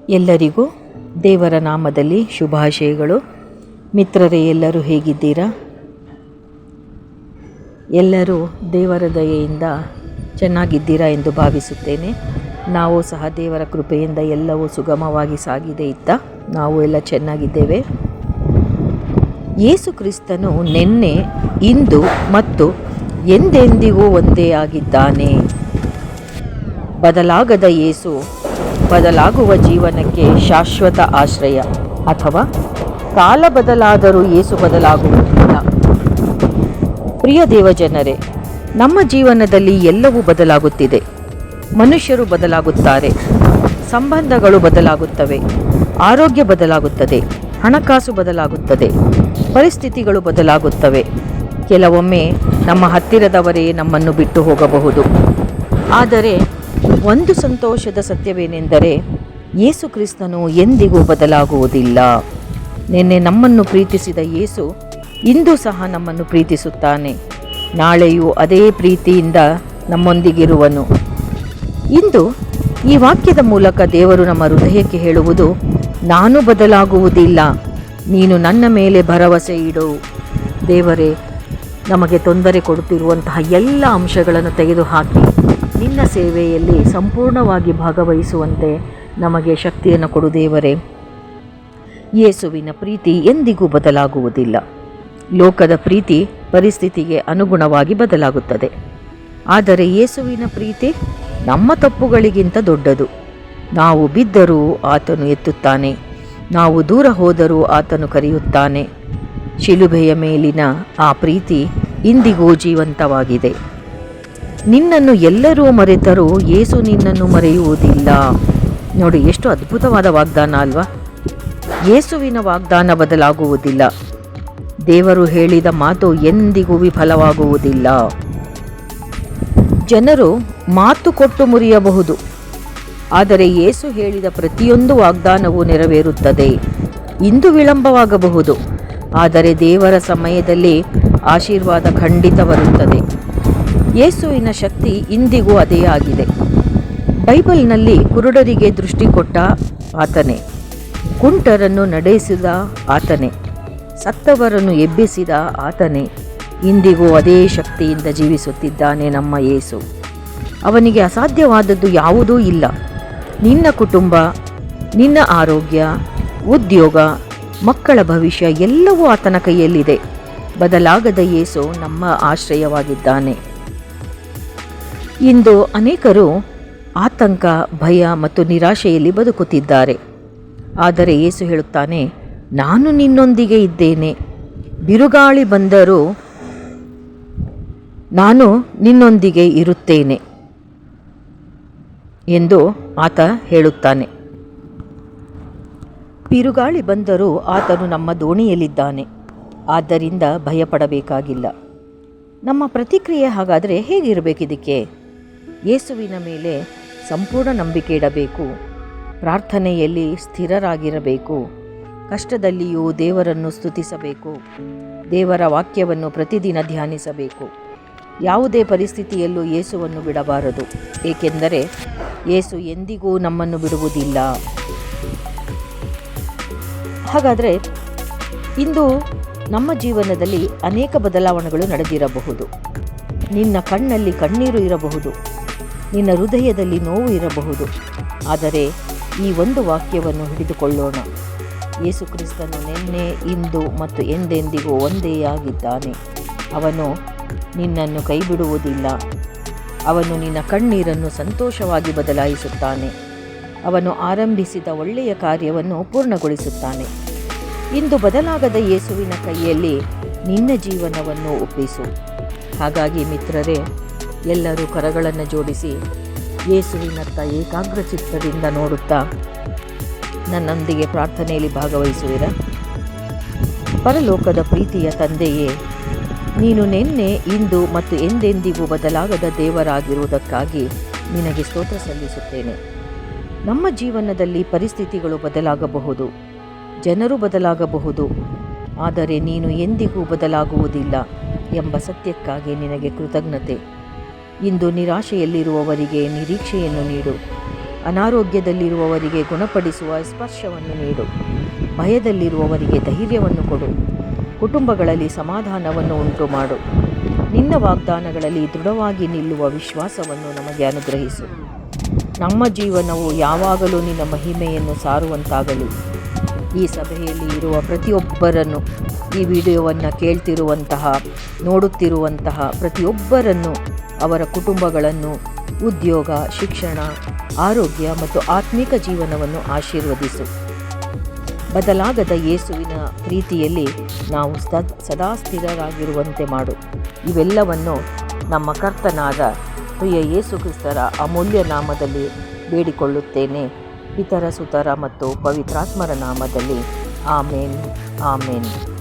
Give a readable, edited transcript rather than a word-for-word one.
ಎಲ್ಲರಿಗೂ ದೇವರ ನಾಮದಲ್ಲಿ ಶುಭಾಶಯಗಳು. ಮಿತ್ರರೇ, ಎಲ್ಲರೂ ಹೇಗಿದ್ದೀರಾ? ಎಲ್ಲರೂ ದೇವರ ದಯೆಯಿಂದ ಚೆನ್ನಾಗಿದ್ದೀರಾ ಎಂದು ಭಾವಿಸುತ್ತೇನೆ. ನಾವು ಸಹ ದೇವರ ಕೃಪೆಯಿಂದ ಎಲ್ಲವೂ ಸುಗಮವಾಗಿ ಸಾಗಿದೆ ಇತ್ತ ನಾವು ಎಲ್ಲ ಚೆನ್ನಾಗಿದ್ದೇವೆ. ಯೇಸು ಕ್ರಿಸ್ತನು ನಿನ್ನೆ, ಇಂದು ಮತ್ತು ಎಂದೆಂದಿಗೂ ಒಂದೇ ಆಗಿದ್ದಾನೆ. ಬದಲಾಗದ ಯೇಸು ಬದಲಾಗುವ ಜೀವನಕ್ಕೆ ಶಾಶ್ವತ ಆಶ್ರಯ. ಅಥವಾ ಕಾಲ ಬದಲಾದರೂ ಯೇಸು ಬದಲಾಗುವುದಿಲ್ಲ. ಪ್ರಿಯ ದೇವಜನರೇ, ನಮ್ಮ ಜೀವನದಲ್ಲಿ ಎಲ್ಲವೂ ಬದಲಾಗುತ್ತಿದೆ. ಮನುಷ್ಯರು ಬದಲಾಗುತ್ತಾರೆ, ಸಂಬಂಧಗಳು ಬದಲಾಗುತ್ತವೆ, ಆರೋಗ್ಯ ಬದಲಾಗುತ್ತದೆ, ಹಣಕಾಸು ಬದಲಾಗುತ್ತದೆ, ಪರಿಸ್ಥಿತಿಗಳು ಬದಲಾಗುತ್ತವೆ. ಕೆಲವೊಮ್ಮೆ ನಮ್ಮ ಹತ್ತಿರದವರೇ ನಮ್ಮನ್ನು ಬಿಟ್ಟು ಹೋಗಬಹುದು. ಆದರೆ ಒಂದು ಸಂತೋಷದ ಸತ್ಯವೇನೆಂದರೆ, ಯೇಸು ಕ್ರಿಸ್ತನು ಎಂದಿಗೂ ಬದಲಾಗುವುದಿಲ್ಲ. ನಿನ್ನೆ ನಮ್ಮನ್ನು ಪ್ರೀತಿಸಿದ ಯೇಸು ಇಂದು ಸಹ ನಮ್ಮನ್ನು ಪ್ರೀತಿಸುತ್ತಾನೆ. ನಾಳೆಯೂ ಅದೇ ಪ್ರೀತಿಯಿಂದ ನಮ್ಮೊಂದಿಗಿರುವನು. ಇಂದು ಈ ವಾಕ್ಯದ ಮೂಲಕ ದೇವರು ನಮ್ಮ ಹೃದಯಕ್ಕೆ ಹೇಳುವುದು, ನಾನು ಬದಲಾಗುವುದಿಲ್ಲ, ನೀನು ನನ್ನ ಮೇಲೆ ಭರವಸೆ ಇಡು. ದೇವರೇ, ನಮಗೆ ತೊಂದರೆ ಕೊಡುತ್ತಿರುವಂತಹ ಎಲ್ಲ ಅಂಶಗಳನ್ನು ತೆಗೆದುಹಾಕಿ ನಿನ್ನ ಸೇವೆಯಲ್ಲಿ ಸಂಪೂರ್ಣವಾಗಿ ಭಾಗವಹಿಸುವಂತೆ ನಮಗೆ ಶಕ್ತಿಯನ್ನು ಕೊಡು ದೇವರೇ. ಯೇಸುವಿನ ಪ್ರೀತಿ ಎಂದಿಗೂ ಬದಲಾಗುವುದಿಲ್ಲ. ಲೋಕದ ಪ್ರೀತಿ ಪರಿಸ್ಥಿತಿಗೆ ಅನುಗುಣವಾಗಿ ಬದಲಾಗುತ್ತದೆ. ಆದರೆ ಯೇಸುವಿನ ಪ್ರೀತಿ ನಮ್ಮ ತಪ್ಪುಗಳಿಗಿಂತ ದೊಡ್ಡದು. ನಾವು ಬಿದ್ದರೂ ಆತನು ಎತ್ತುತ್ತಾನೆ, ನಾವು ದೂರ ಹೋದರೂ ಆತನು ಕರೆಯುತ್ತಾನೆ. ಶಿಲುಬೆಯ ಮೇಲಿನ ಆ ಪ್ರೀತಿ ಇಂದಿಗೂ ಜೀವಂತವಾಗಿದೆ. ನಿನ್ನನ್ನು ಎಲ್ಲರೂ ಮರೆತರೂ ಯೇಸು ನಿನ್ನನ್ನು ಮರೆಯುವುದಿಲ್ಲ. ನೋಡಿ, ಎಷ್ಟು ಅದ್ಭುತವಾದ ವಾಗ್ದಾನ ಅಲ್ವಾ? ಯೇಸುವಿನ ವಾಗ್ದಾನ ಬದಲಾಗುವುದಿಲ್ಲ. ದೇವರು ಹೇಳಿದ ಮಾತು ಎಂದಿಗೂ ವಿಫಲವಾಗುವುದಿಲ್ಲ. ಜನರು ಮಾತು ಕೊಟ್ಟು ಮುರಿಯಬಹುದು, ಆದರೆ ಯೇಸು ಹೇಳಿದ ಪ್ರತಿಯೊಂದು ವಾಗ್ದಾನವೂ ನೆರವೇರುತ್ತದೆ. ಇಂದು ವಿಳಂಬವಾಗಬಹುದು, ಆದರೆ ದೇವರ ಸಮಯದಲ್ಲಿ ಆಶೀರ್ವಾದ ಖಂಡಿತ ಬರುತ್ತದೆ. ಯೇಸುವಿನ ಶಕ್ತಿ ಇಂದಿಗೂ ಅದೇ ಆಗಿದೆ. ಬೈಬಲ್ನಲ್ಲಿ ಕುರುಡರಿಗೆ ದೃಷ್ಟಿ ಕೊಟ್ಟ ಆತನೇ, ಕುಂಟರನ್ನು ನಡೆಸಿದ ಆತನೇ, ಸತ್ತವರನ್ನು ಎಬ್ಬಿಸಿದ ಆತನೇ. ಇಂದಿಗೂ ಅದೇ ಶಕ್ತಿಯಿಂದ ಜೀವಿಸುತ್ತಿದ್ದಾನೆ ನಮ್ಮ ಯೇಸು. ಅವನಿಗೆ ಅಸಾಧ್ಯವಾದದ್ದು ಯಾವುದೂ ಇಲ್ಲ. ನಿನ್ನ ಕುಟುಂಬ, ನಿನ್ನ ಆರೋಗ್ಯ, ಉದ್ಯೋಗ, ಮಕ್ಕಳ ಭವಿಷ್ಯ ಎಲ್ಲವೂ ಆತನ ಕೈಯಲ್ಲಿದೆ. ಬದಲಾಗದ ಯೇಸು ನಮ್ಮ ಆಶ್ರಯವಾಗಿದ್ದಾನೆ. ಇಂದು ಅನೇಕರು ಆತಂಕ, ಭಯ ಮತ್ತು ನಿರಾಶೆಯಲ್ಲಿ ಬದುಕುತ್ತಿದ್ದಾರೆ. ಆದರೆ ಯೇಸು ಹೇಳುತ್ತಾನೆ, ನಾನು ನಿನ್ನೊಂದಿಗೆ ಇದ್ದೇನೆ. ಬಿರುಗಾಳಿ ಬಂದರೂ ನಾನು ನಿನ್ನೊಂದಿಗೆ ಇರುತ್ತೇನೆ ಎಂದು ಆತ ಹೇಳುತ್ತಾನೆ. ಬಿರುಗಾಳಿ ಬಂದರೂ ಆತನು ನಮ್ಮ ದೋಣಿಯಲ್ಲಿದ್ದಾನೆ. ಆದ್ದರಿಂದ ಭಯಪಡಬೇಕಾಗಿಲ್ಲ. ನಮ್ಮ ಪ್ರತಿಕ್ರಿಯೆ ಹಾಗಾದರೆ ಹೇಗಿರಬೇಕಿದಕ್ಕೆ? ಯೇಸುವಿನ ಮೇಲೆ ಸಂಪೂರ್ಣ ನಂಬಿಕೆ ಇಡಬೇಕು. ಪ್ರಾರ್ಥನೆಯಲ್ಲಿ ಸ್ಥಿರರಾಗಿರಬೇಕು. ಕಷ್ಟದಲ್ಲಿಯೂ ದೇವರನ್ನು ಸ್ತುತಿಸಬೇಕು. ದೇವರ ವಾಕ್ಯವನ್ನು ಪ್ರತಿದಿನ ಧ್ಯಾನಿಸಬೇಕು. ಯಾವುದೇ ಪರಿಸ್ಥಿತಿಯಲ್ಲೂ ಯೇಸುವನ್ನು ಬಿಡಬಾರದು, ಏಕೆಂದರೆ ಯೇಸು ಎಂದಿಗೂ ನಮ್ಮನ್ನು ಬಿಡುವುದಿಲ್ಲ. ಹಾಗಾದರೆ ಇಂದು ನಮ್ಮ ಜೀವನದಲ್ಲಿ ಅನೇಕ ಬದಲಾವಣೆಗಳು ನಡೆದಿರಬಹುದು. ನಿನ್ನ ಕಣ್ಣಲ್ಲಿ ಕಣ್ಣೀರು ಇರಬಹುದು, ನಿನ್ನ ಹೃದಯದಲ್ಲಿ ನೋವು ಇರಬಹುದು. ಆದರೆ ಈ ಒಂದು ವಾಕ್ಯವನ್ನು ಹಿಡಿದುಕೊಳ್ಳೋಣ. ಯೇಸು ಕ್ರಿಸ್ತನು ನಿನ್ನೆ, ಇಂದು ಮತ್ತು ಎಂದೆಂದಿಗೂ ಒಂದೇ ಆಗಿದ್ದಾನೆ. ಅವನು ನಿನ್ನನ್ನು ಕೈಬಿಡುವುದಿಲ್ಲ. ಅವನು ನಿನ್ನ ಕಣ್ಣೀರನ್ನು ಸಂತೋಷವಾಗಿ ಬದಲಾಯಿಸುತ್ತಾನೆ. ಅವನು ಆರಂಭಿಸಿದ ಒಳ್ಳೆಯ ಕಾರ್ಯವನ್ನು ಪೂರ್ಣಗೊಳಿಸುತ್ತಾನೆ. ಇಂದು ಬದಲಾಗದ ಯೇಸುವಿನ ಕೈಯಲ್ಲಿ ನಿನ್ನ ಜೀವನವನ್ನು ಒಪ್ಪಿಸು. ಹಾಗಾಗಿ ಮಿತ್ರರೇ, ಎಲ್ಲರೂ ಕರಗಳನ್ನು ಜೋಡಿಸಿ ಯೇಸುವಿನತ್ತ ಏಕಾಗ್ರಚಿತ್ತದಿಂದ ನೋಡುತ್ತಾ ನನ್ನೊಂದಿಗೆ ಪ್ರಾರ್ಥನೆಯಲ್ಲಿ ಭಾಗವಹಿಸುವಿರ? ಪರಲೋಕದ ಪ್ರೀತಿಯ ತಂದೆಯೇ, ನೀನು ನಿನ್ನೆ, ಇಂದು ಮತ್ತು ಎಂದೆಂದಿಗೂ ಬದಲಾಗದ ದೇವರಾಗಿರುವುದಕ್ಕಾಗಿ ನಿನಗೆ ಸ್ತೋತ್ರ ಸಲ್ಲಿಸುತ್ತೇನೆ. ನಮ್ಮ ಜೀವನದಲ್ಲಿ ಪರಿಸ್ಥಿತಿಗಳು ಬದಲಾಗಬಹುದು, ಜನರು ಬದಲಾಗಬಹುದು, ಆದರೆ ನೀನು ಎಂದಿಗೂ ಬದಲಾಗುವುದಿಲ್ಲ ಎಂಬ ಸತ್ಯಕ್ಕಾಗಿ ನಿನಗೆ ಕೃತಜ್ಞತೆ. ಇಂದು ನಿರಾಶೆಯಲ್ಲಿರುವವರಿಗೆ ನಿರೀಕ್ಷೆಯನ್ನು ನೀಡು. ಅನಾರೋಗ್ಯದಲ್ಲಿರುವವರಿಗೆ ಗುಣಪಡಿಸುವ ಸ್ಪರ್ಶವನ್ನು ನೀಡು. ಭಯದಲ್ಲಿರುವವರಿಗೆ ಧೈರ್ಯವನ್ನು ಕೊಡು. ಕುಟುಂಬಗಳಲ್ಲಿ ಸಮಾಧಾನವನ್ನು ಉಂಟು ಮಾಡು. ನಿನ್ನ ವಾಗ್ದಾನಗಳಲ್ಲಿ ದೃಢವಾಗಿ ನಿಲ್ಲುವ ವಿಶ್ವಾಸವನ್ನು ನಮಗೆ ಅನುಗ್ರಹಿಸು. ನಮ್ಮ ಜೀವನವು ಯಾವಾಗಲೂ ನಿನ್ನ ಮಹಿಮೆಯನ್ನು ಸಾರುವಂತಾಗಲಿ. ಈ ಸಭೆಯಲ್ಲಿ ಇರುವ ಪ್ರತಿಯೊಬ್ಬರನ್ನು, ಈ ವಿಡಿಯೋವನ್ನು ಕೇಳ್ತಿರುವಂತಹ, ನೋಡುತ್ತಿರುವಂತಹ ಪ್ರತಿಯೊಬ್ಬರನ್ನು, ಅವರ ಕುಟುಂಬಗಳನ್ನು, ಉದ್ಯೋಗ, ಶಿಕ್ಷಣ, ಆರೋಗ್ಯ ಮತ್ತು ಆತ್ಮಿಕ ಜೀವನವನ್ನು ಆಶೀರ್ವದಿಸು. ಬದಲಾಗದ ಯೇಸುವಿನ ಪ್ರೀತಿಯಲ್ಲಿ ನಾವು ಸದಾ ಸ್ಥಿರರಾಗಿರುವಂತೆ ಮಾಡು. ಇವೆಲ್ಲವನ್ನು ನಮ್ಮ ಕರ್ತನಾದ ಪ್ರಿಯ ಯೇಸು ಕ್ರಿಸ್ತರ ಅಮೂಲ್ಯ ನಾಮದಲ್ಲಿ ಬೇಡಿಕೊಳ್ಳುತ್ತೇನೆ. ಪಿತರ, ಸುತರ ಮತ್ತು ಪವಿತ್ರಾತ್ಮರ ನಾಮದಲ್ಲಿ ಆಮೇನ್, ಆಮೇನ್.